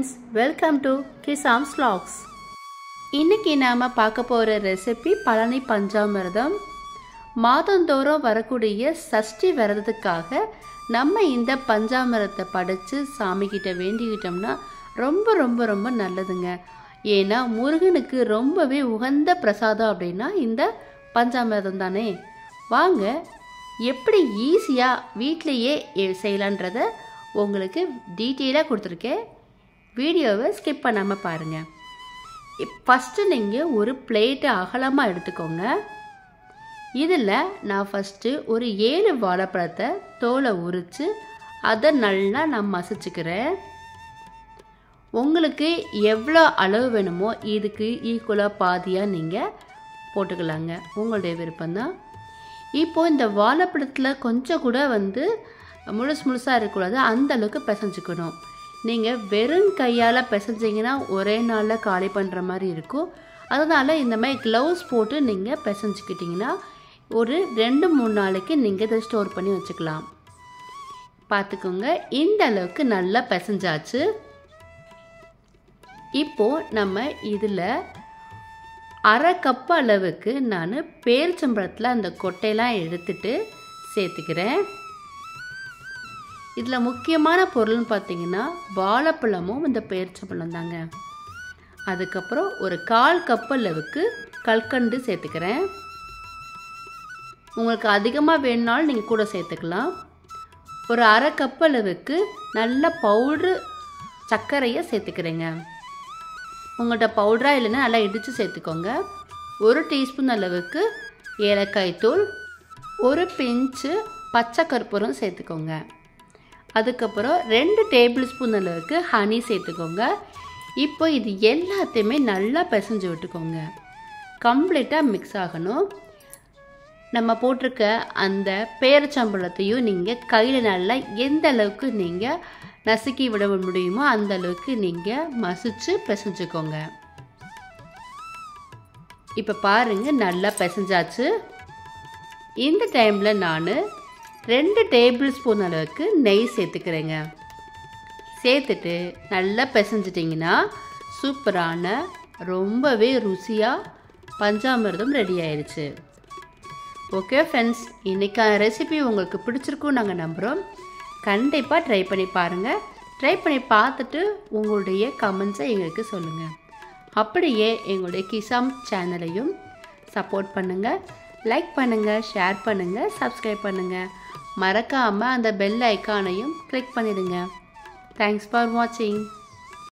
friends, welcome to Kisam's Vlogs. இன்னைக்கு நாம பார்க்க போற ரெசிபி பழனி பஞ்சாமிர்தம். மாதந்தோறும் வரக்கூடிய சஷ்டி விரதத்துக்காக நம்ம இந்த பஞ்சாமிர்தத்தை படைச்சு சாமி கிட்ட வேண்டிக்கிட்டோம்னா ரொம்ப ரொம்ப ரொம்ப நல்லதுங்க. ஏன்னா முருகனுக்கு ரொம்பவே உகந்த பிரசாதம் அப்படின்னா இந்த பஞ்சாமிர்தம் தானே. வாங்க எப்படி ஈஸியாக வீட்டிலையே செய்யலான்றத உங்களுக்கு டீட்டெயிலாக கொடுத்துருக்கேன். வீடியோவை ஸ்கிப் பண்ணாமல் பாருங்கள். ஃபஸ்ட்டு நீங்கள் ஒரு பிளேட்டை அகலமாக எடுத்துக்கோங்க. இதில் நான் ஃபஸ்ட்டு ஒரு 7 வாழைப்பழத்தை தோலை உரித்து அதை நல்லா நான் மசிச்சுக்கிறேன். உங்களுக்கு எவ்வளோ அளவு வேணுமோ இதுக்கு ஈக்குவலாக பாதியாக நீங்கள் போட்டுக்கலாங்க, உங்களுடைய விருப்பம்தான். இப்போது இந்த வாழைப்பழத்தில் கொஞ்சம் கூட முழுசாக இருக்கக்கூடாது, அந்த அளவுக்கு பிசைஞ்சுக்கணும். நீங்கள் வெறும் கையால் பிசைஞ்சிங்கன்னா ஒரே நாளில் காலி பண்ணுற மாதிரி இருக்கும். அதனால் இந்த மாதிரி க்ளவுஸ் போட்டு நீங்கள் பிசைஞ்சிக்கிட்டிங்கன்னா ஒரு 2-3 நாளைக்கு நீங்கள் இதை ஸ்டோர் பண்ணி வச்சுக்கலாம். பார்த்துக்கோங்க, இந்த அளவுக்கு நல்லா பிசைஞ்சாச்சு. இப்போது நம்ம இதில் 1/2 கப் அளவுக்கு நான் பேரிச்சம்பழத்தில் அந்த கொட்டையெல்லாம் எடுத்துட்டு சேர்த்துக்கிறேன். இதில் முக்கியமான பொருள்னு பார்த்தீங்கன்னா வாழைப்பழமும் இந்த பேரிச்சம்பழம் தாங்க. அதுக்கப்புறம் ஒரு 1/4 கப் அளவுக்கு கல்கண்டு சேர்த்துக்கிறேன். உங்களுக்கு அதிகமாக வேணுனாலும் நீங்கள் கூட சேர்த்துக்கலாம். ஒரு 1/2 கப் அளவுக்கு நல்ல பவுட்ரு சர்க்கரையை சேர்த்துக்கிறேங்க. உங்கள்கிட்ட பவுடராக இல்லைன்னா நல்லா இடித்து சேர்த்துக்கோங்க. 1 டீஸ்பூன் அளவுக்கு ஏலக்காய் தூள், ஒரு பிஞ்சு பச்சை கற்பூரம் சேர்த்துக்கோங்க. அதுக்கப்புறம் 2 டேபிள் ஸ்பூன் அளவுக்கு ஹனி சேர்த்துக்கோங்க. இப்போ இது எல்லாத்தையுமே நல்லா பிசைஞ்சு விட்டுக்கோங்க. கம்ப்ளீட்டாக மிக்ஸ் ஆகணும். நம்ம போட்டிருக்க அந்த பேரிச்சம்பழத்தையும் நீங்கள் கையில் நல்லா எந்த அளவுக்கு நீங்கள் நசுக்கி விட முடியுமோ அந்த அளவுக்கு நீங்கள் மசிச்சு பிசைஞ்சுக்கோங்க. இப்போ பாருங்கள், நல்லா பிசைஞ்சாச்சு. இந்த டைமில் நான் 2 டேபிள் ஸ்பூன் அளவுக்கு நெய் சேர்த்துக்கிறேங்க. சேர்த்துட்டு நல்லா பிசைஞ்சிட்டிங்கன்னா சூப்பரான ரொம்பவே ருசியாக பஞ்சாமிர்தம் ரெடி ஆயிடுச்சு. ஓகே ஃப்ரெண்ட்ஸ், இன்றைக்கான ரெசிபி உங்களுக்கு பிடிச்சிருக்கும் நாங்கள் நம்புகிறோம். கண்டிப்பாக ட்ரை பண்ணி பாருங்கள். ட்ரை பண்ணி பார்த்துட்டு உங்களுடைய கமெண்ட்ஸை எங்களுக்கு சொல்லுங்கள். அப்படியே எங்களுடைய கிசாம் சேனலையும் சப்போர்ட் பண்ணுங்கள், லைக் பண்ணுங்கள், ஷேர் பண்ணுங்கள், சப்ஸ்கிரைப் பண்ணுங்கள். மறக்காமல் அந்த பெல் ஐக்கானையும் கிளிக் பண்ணிடுங்க. தேங்க்ஸ் ஃபார் வாட்சிங்.